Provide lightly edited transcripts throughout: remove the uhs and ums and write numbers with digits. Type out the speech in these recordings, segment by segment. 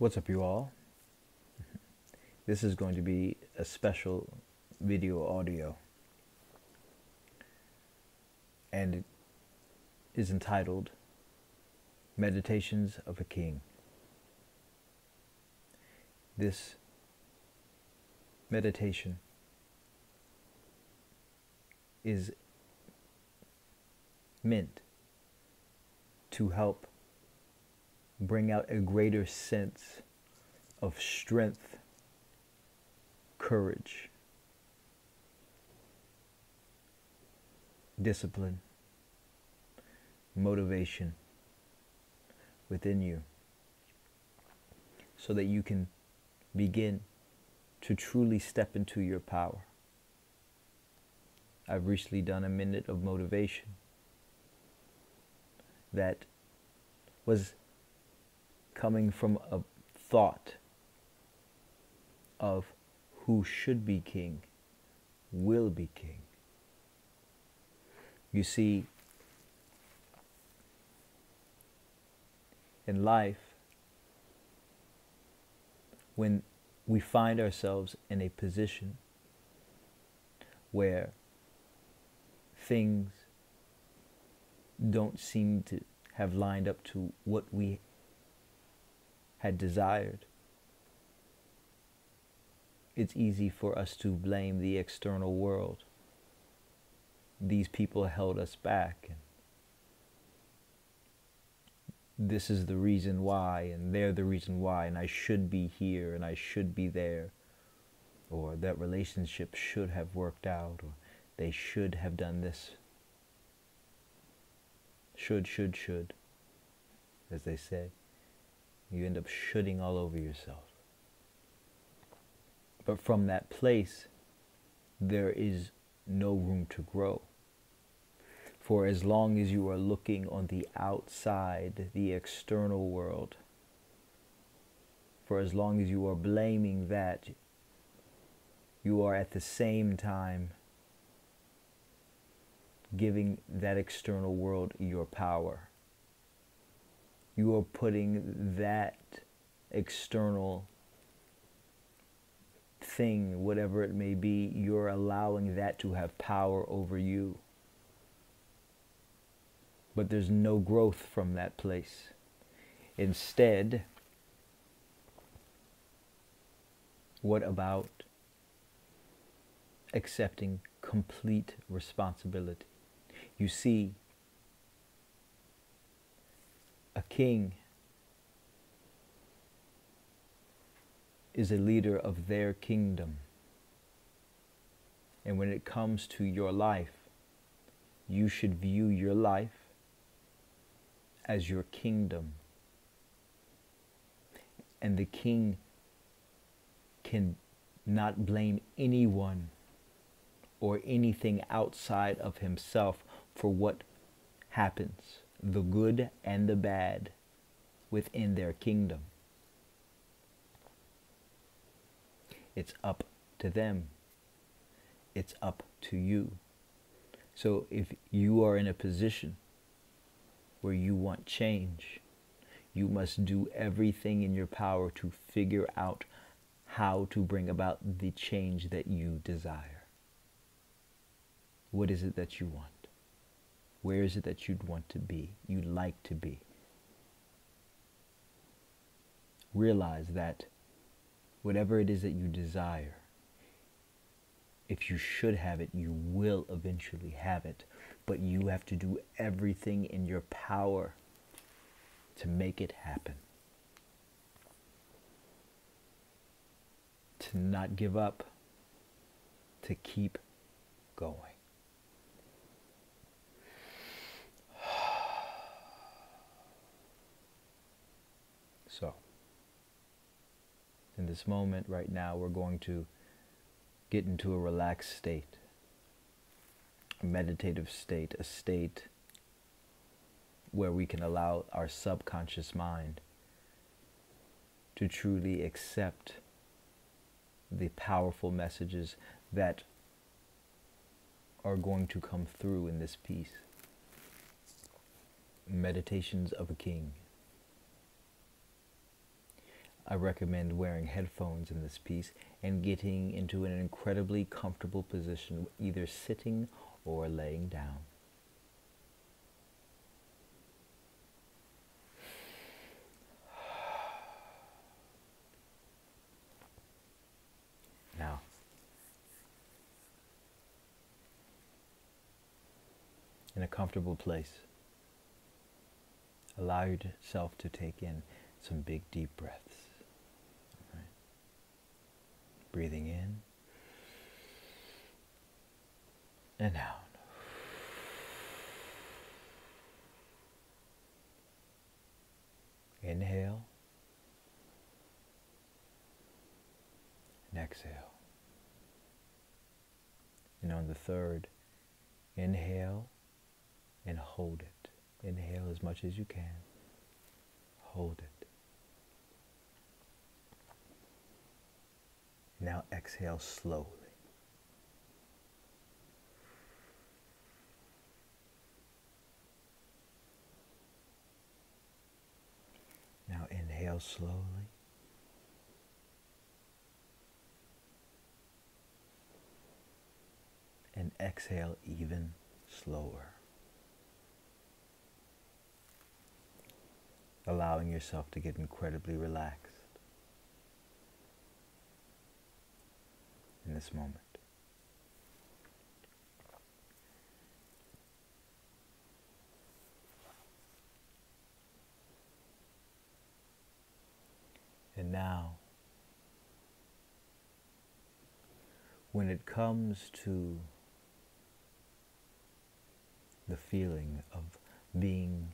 What's up, you all? This is going to be a special video audio, and it is entitled Meditations of a King. This meditation is meant to help bring out a greater sense of strength, courage, discipline, motivation within you, so that you can begin to truly step into your power. I've recently done a minute of motivation that was coming from a thought of who should be king, will be king. You see, in life, when we find ourselves in a position where things don't seem to have lined up to what we had desired, it's easy for us to blame the external world. These people held us back, and this is the reason why, and they're the reason why, and I should be here and I should be there, or that relationship should have worked out, or they should have done this. Should, as they say. You end up shoulding all over yourself. But from that place, there is no room to grow. For as long as you are looking on the outside, the external world, for as long as you are blaming that, you are at the same time giving that external world your power. You are putting that external thing, whatever it may be, you're allowing that to have power over you. But there's no growth from that place. Instead, what about accepting complete responsibility? You see, a king is a leader of their kingdom. And when it comes to your life, you should view your life as your kingdom. And the king can not blame anyone or anything outside of himself for what happens, the good and the bad, within their kingdom. It's up to them. It's up to you. So if you are in a position where you want change, you must do everything in your power to figure out how to bring about the change that you desire. What is it that you want? Where is it that you'd want to be, you'd like to be? Realize that whatever it is that you desire, if you should have it, you will eventually have it. But you have to do everything in your power to make it happen. To not give up, to keep going. So, in this moment right now, we're going to get into a relaxed state, a meditative state, a state where we can allow our subconscious mind to truly accept the powerful messages that are going to come through in this piece. Meditations of a King. I recommend wearing headphones in this piece and getting into an incredibly comfortable position, either sitting or laying down. Now, in a comfortable place, allow yourself to take in some big deep breaths. All right. Breathing in and out. Inhale and exhale. And on the third, inhale and hold it. Inhale as much as you can. Hold it. Now exhale slowly. Now inhale slowly. And exhale even slower. Allowing yourself to get incredibly relaxed in this moment. And now, when it comes to the feeling of being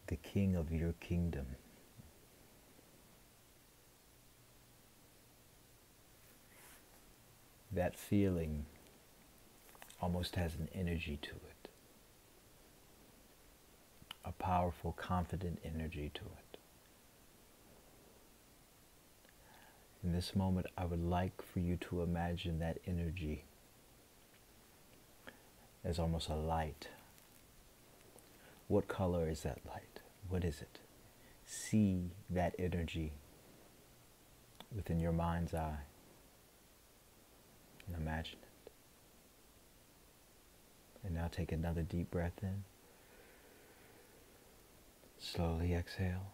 the king of your kingdom, that feeling almost has an energy to it, a powerful, confident energy to it. In this moment, I would like for you to imagine that energy as almost a light. What color is that light? What is it? See that energy within your mind's eye and imagine it. And now take another deep breath in. Slowly exhale.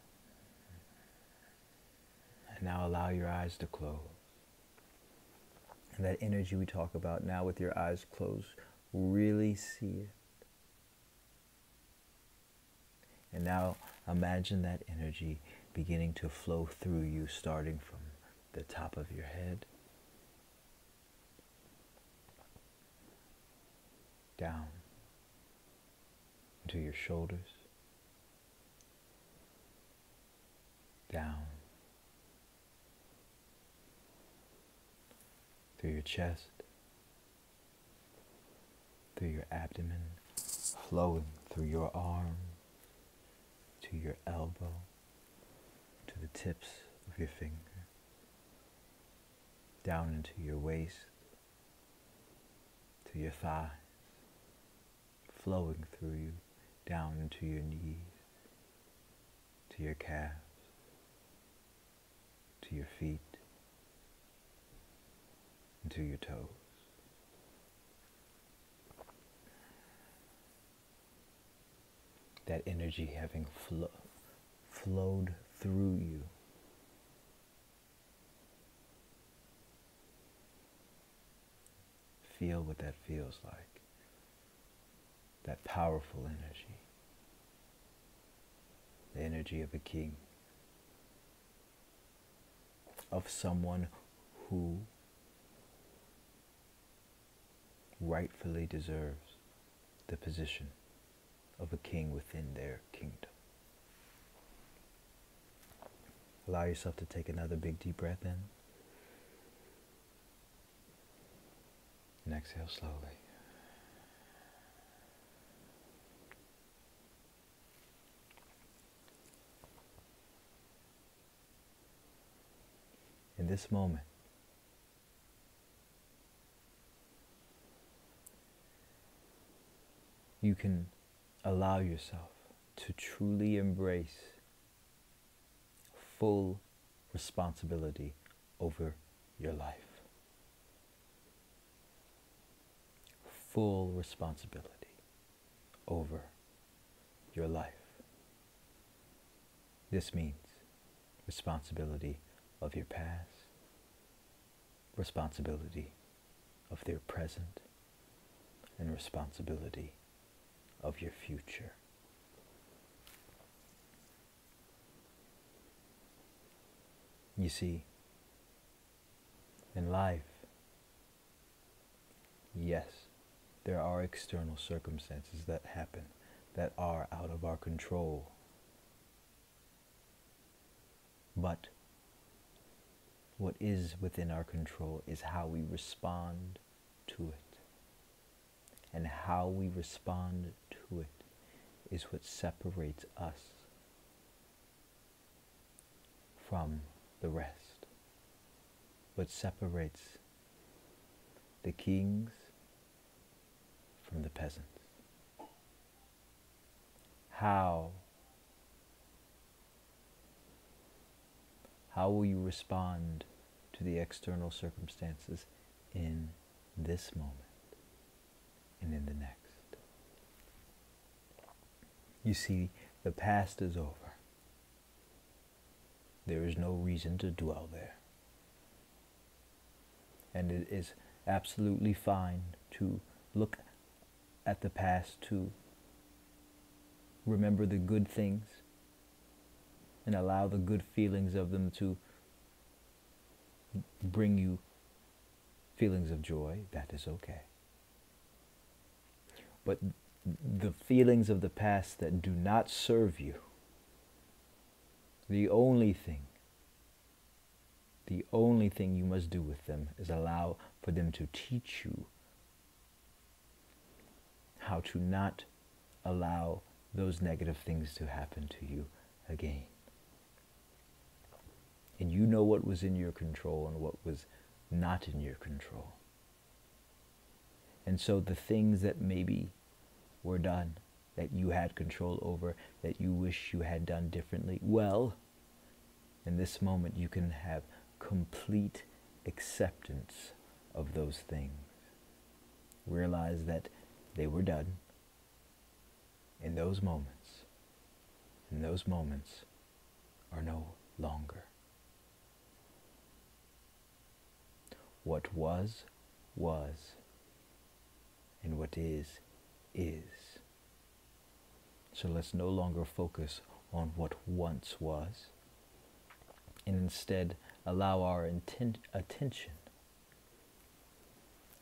And now allow your eyes to close. And that energy we talk about now with your eyes closed, really see it. And now imagine that energy beginning to flow through you, starting from the top of your head, down into your shoulders, down through your chest, through your abdomen, flowing through your arm, to your elbow, to the tips of your finger, down into your waist, to your thighs, flowing through you, down into your knees, to your calves, to your feet, and to your toes. That energy having flowed through you. Feel what that feels like. That powerful energy. The energy of a king. Of someone who rightfully deserves the position of a king within their kingdom. Allow yourself to take another big deep breath in. And exhale slowly. In this moment, you can allow yourself to truly embrace full responsibility over your life. Full responsibility over your life. This means responsibility of your past, responsibility of their present, and responsibility of your future. You see, in life, yes, there are external circumstances that happen that are out of our control. But what is within our control is how we respond to it. And how we respond to it is what separates us from the rest. What separates the kings from the peasants. How will you respond to the external circumstances in this moment and in the next? You see, the past is over. There is no reason to dwell there. And it is absolutely fine to look at the past, to remember the good things and allow the good feelings of them to bring you feelings of joy. That is okay. But the feelings of the past that do not serve you, the only thing you must do with them is allow for them to teach you how to not allow those negative things to happen to you again. And you know what was in your control and what was not in your control. And so the things that maybe were done, that you had control over, that you wish you had done differently, well, in this moment you can have complete acceptance of those things. Realize that they were done in those moments, and those moments are no longer. What was, and what is. So let's no longer focus on what once was, and instead allow our attention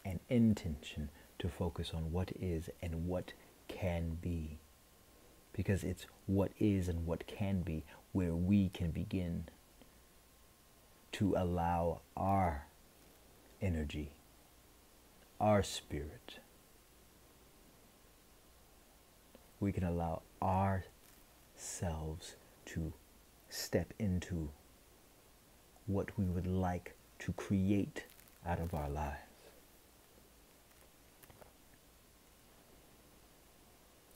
and intention to focus on what is and what can be. Because it's what is and what can be where we can begin to allow our energy, our spirit, we can allow ourselves to step into what we would like to create out of our lives.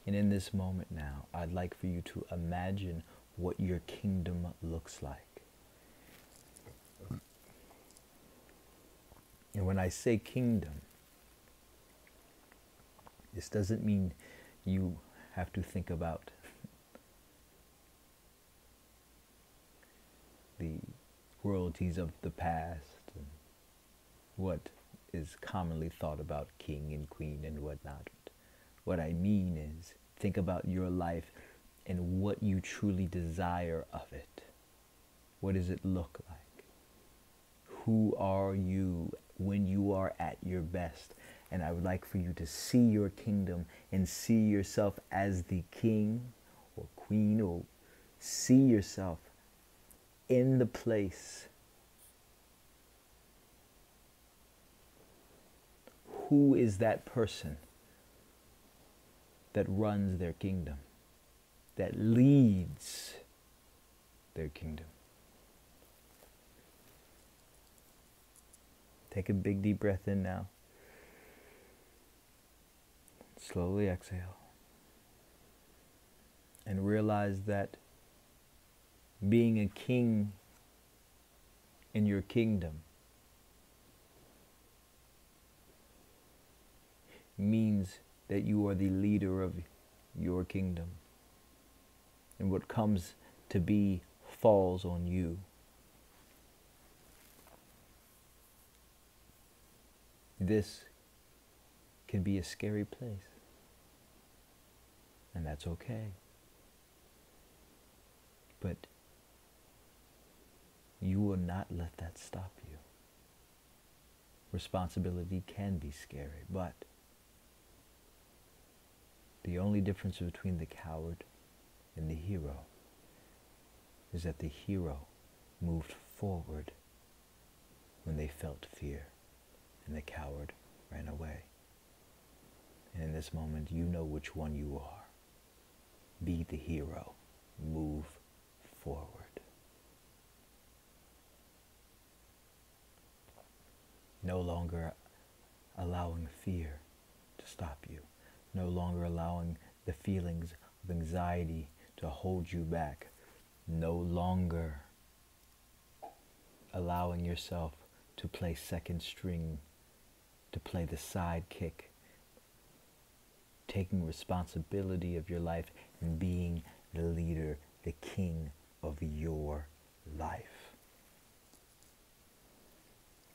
And in this moment now, I'd like for you to imagine what your kingdom looks like. And when I say kingdom, this doesn't mean you have to think about the royalties of the past and what is commonly thought about king and queen and whatnot. What I mean is, think about your life and what you truly desire of it. What does it look like? Who are you when you are at your best? And I would like for you to see your kingdom and see yourself as the king or queen, or see yourself in the place. Who is that person that runs their kingdom, that leads their kingdom? Take a big deep breath in now. Slowly exhale. And realize that Being a king in your kingdom means that you are the leader of your kingdom. And what comes to be falls on you. This can be a scary place. And that's okay. But you will not let that stop you. Responsibility can be scary, but the only difference between the coward and the hero is that the hero moved forward when they felt fear, and the coward ran away. And in this moment, you know which one you are. Be the hero. Move forward. No longer allowing fear to stop you. No longer allowing the feelings of anxiety to hold you back. No longer allowing yourself to play second string, to play the sidekick. Taking responsibility of your life and being the leader, the king of your life.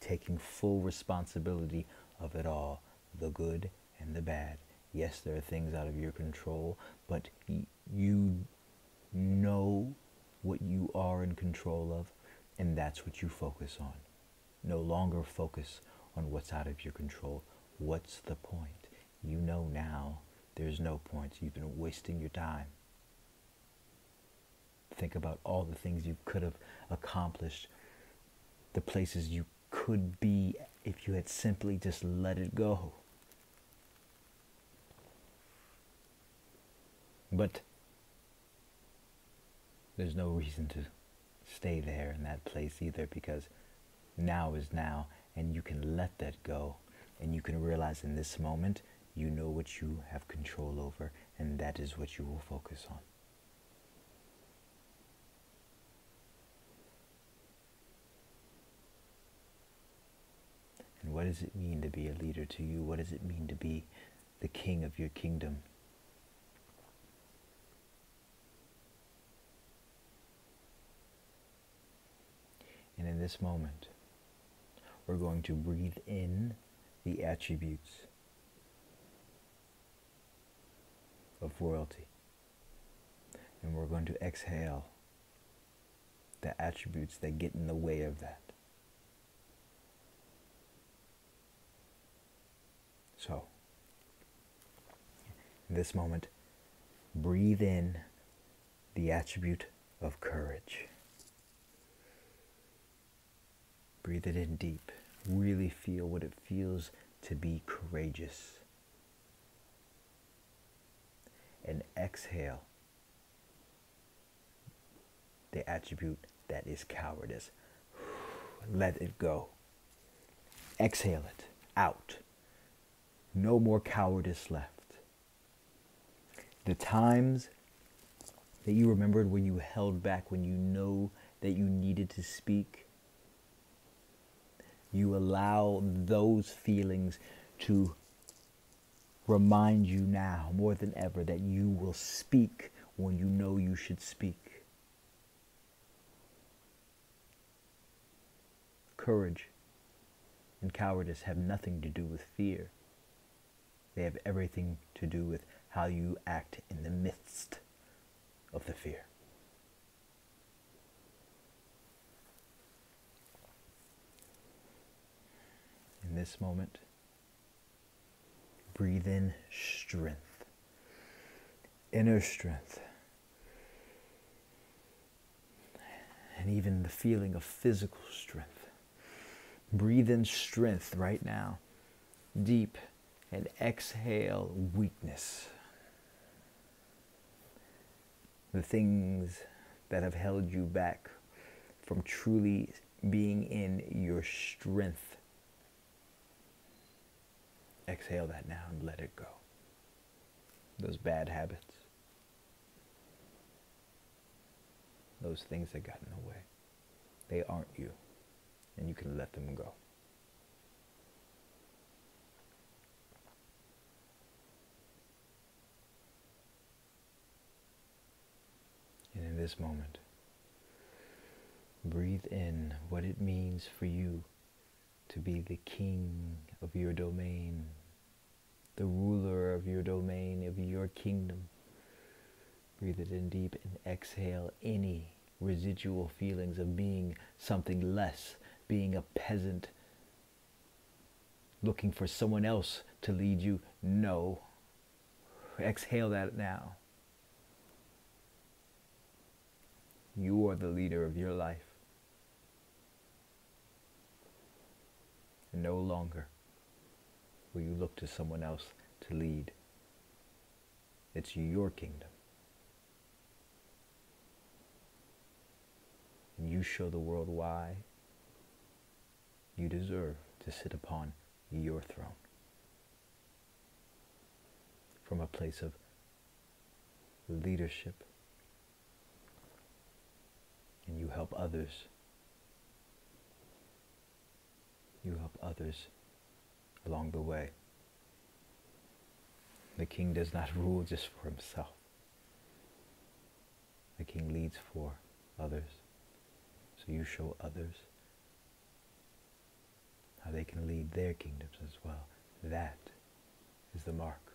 Taking full responsibility of it all, the good and the bad. Yes, there are things out of your control, but you know what you are in control of, and that's what you focus on. No longer focus on what's out of your control. What's the point? You know now there's no point. You've been wasting your time. Think about all the things you could have accomplished, the places you could be if you had simply just let it go. But there's no reason to stay there in that place either, because now is now, and you can let that go, and you can realize in this moment you know what you have control over, and that is what you will focus on. And what does it mean to be a leader to you? What does it mean to be the king of your kingdom? And in this moment, we're going to breathe in the attributes of royalty. And we're going to exhale the attributes that get in the way of that. So, in this moment, breathe in the attribute of courage. Breathe it in deep. Really feel what it feels to be courageous. And exhale the attribute that is cowardice. Let it go. Exhale it out. No more cowardice left. The times that you remembered when you held back, when you know that you needed to speak, you allow those feelings to remind you now more than ever that you will speak when you know you should speak. Courage and cowardice have nothing to do with fear. They have everything to do with how you act in the midst of the fear. In this moment, breathe in strength, inner strength, and even the feeling of physical strength. Breathe in strength right now, deep, and exhale weakness. The things that have held you back from truly being in your strength. Exhale that now and let it go. Those bad habits, those things that got in the way. They aren't you, and you can let them go. And in this moment, breathe in what it means for you to be the king of your domain, the ruler of your domain, of your kingdom. Breathe it in deep and exhale any residual feelings of being something less, being a peasant, looking for someone else to lead you. No. Exhale that now. You are the leader of your life. And no longer will you look to someone else to lead. It's your kingdom. And you show the world why you deserve to sit upon your throne. From a place of leadership. And you help others. You help others along the way. The king does not rule just for himself. The king leads for others. So you show others how they can lead their kingdoms as well. That is the mark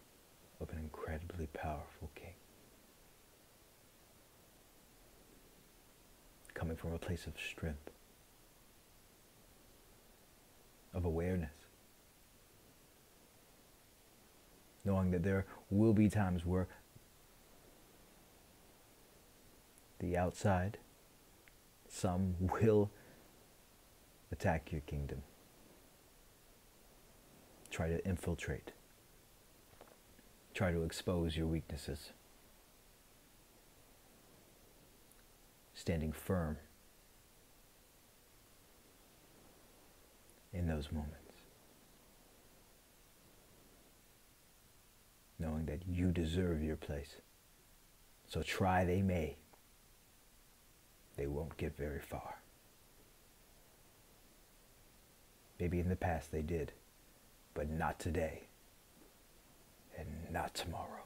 of an incredibly powerful king. Coming from a place of strength, of awareness, knowing that there will be times where the outside, some will attack your kingdom, try to infiltrate, try to expose your weaknesses. Standing firm in those moments, knowing that you deserve your place. So try they may, they won't get very far. Maybe in the past they did, but not today, and not tomorrow.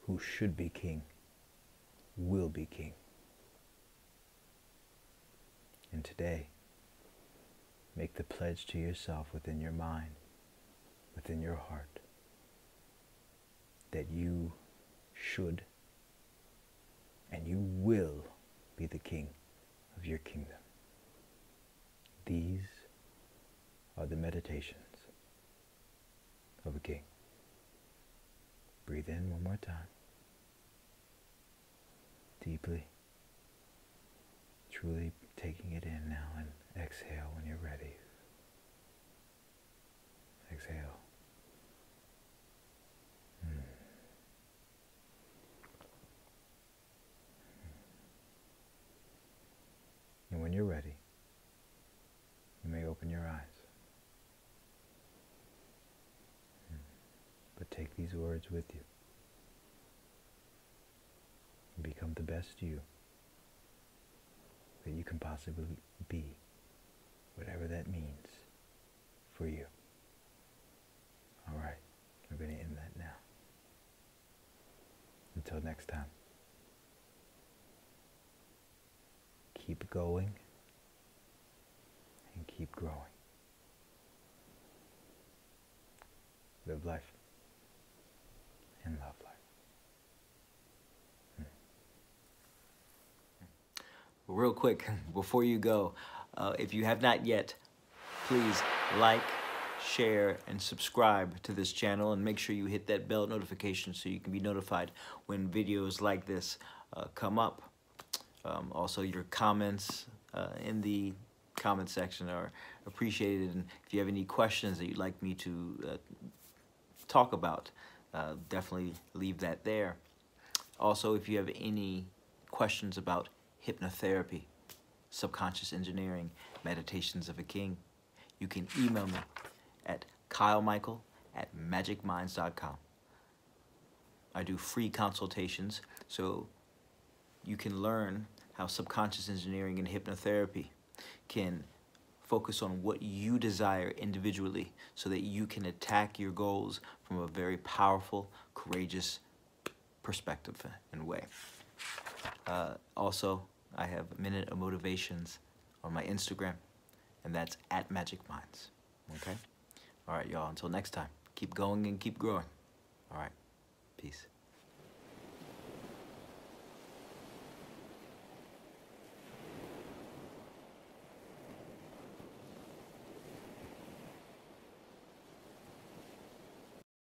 Who should be king will be king. And today, make the pledge to yourself within your mind, within your heart, that you should and you will be the king of your kingdom. These are the meditations of a king. Breathe in one more time. Deeply, truly taking it in now, and exhale when you're ready. Exhale. And when you're ready, you may open your eyes. But take these words with you. Become the best you that you can possibly be, whatever that means for you. All right, we're going to end that now. Until next time, keep going and keep growing. Live life and love life. Real quick, before you go, if you have not yet, please like, share, and subscribe to this channel, and make sure you hit that bell notification so you can be notified when videos like this come up. Also, your comments in the comment section are appreciated, and if you have any questions that you'd like me to talk about, definitely leave that there. Also, if you have any questions about hypnotherapy, subconscious engineering, meditations of a king, you can email me at kylemichael@magicminds.com. I do free consultations, so you can learn how subconscious engineering and hypnotherapy can focus on what you desire individually so that you can attack your goals from a very powerful, courageous perspective and way. Also, I have Minute of Motivations on my Instagram, and that's at Magic Minds. Okay? All right, y'all, until next time, keep going and keep growing. All right, peace.